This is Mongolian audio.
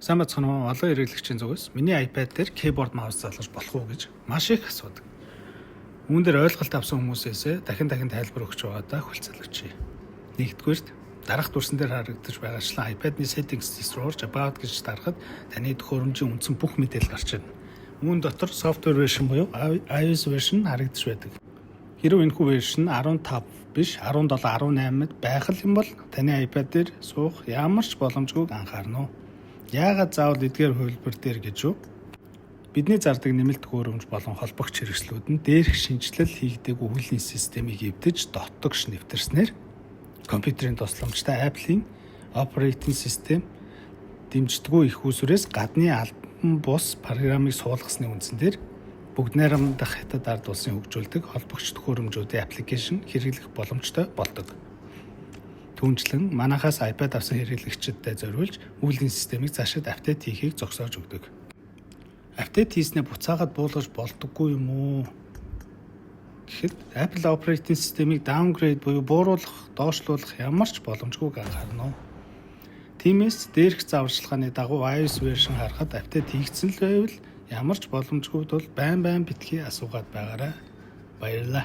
Сайн бацхан уу, олон хэрэглэгчийн зүгээс миний iPad дээр keyboard mouse залгаж болох уу гэж маш их асуудаг. Үүн дээр ойлголт авсан хүмүүсээс дахин тайлбар өгч байгаадаа хүлцэлгчээ. Нэгдүгээрт дараах дүрсэн дээр харагдаж байгаачлан iPad-ны settings руу орж about гэж дарахад таны төхөөрөмжийн үндсэн бүх мэдээлэл гарч ирнэ. Үүн дотор software version буюу iOS version харагдаж байдаг. Хэрвээ энэхүү version 15 биш 17, 18-д байх юм бол таны iPad дээр суух ямар ч боломжгүйг анхаарна уу? Яагаад заавал эдгээр хувилбар дээр гэж юу? Бидний зардаг нэмэлт төхөөрөмж болон холбогч хэрэгслүүд нь дээрх шинжилэл хийгдээгүй хуулийн системийг эвдэж дотогш нэвтэрснээр компьютерийн тусламжтай Apple-ийн operating system дэмждэггүй их усүрээс гадны албан бус программыг суулгасны үндсэн дээр бүгд найрамдах хятад ард улсын хөгжүүлдэг холбогч төхөөрөмжүүдийн аппликейшн хэрэглэх боломжтой болдог. Түүнчлэн манайхаас iPad авсан хэрэглэгчдэд зориулж үүлгийн системийг цаашид апдейт хийхийг зогсоож өгдөг. Апдейт хийснээр буцаагаад буулгаж болдоггүй юм уу? Гэхэд Apple operating system-ийг downgrade буюу бууруулах, доошлуулах ямар ч боломжгүйг анхаарна. Тиймээс дээрх зааварчилгааны дагуу iOS version харахад апдейт хийгдсэн л байвал ямар ч боломжгүй бол байн битгий асуугаад байгаарай. Баярлалаа.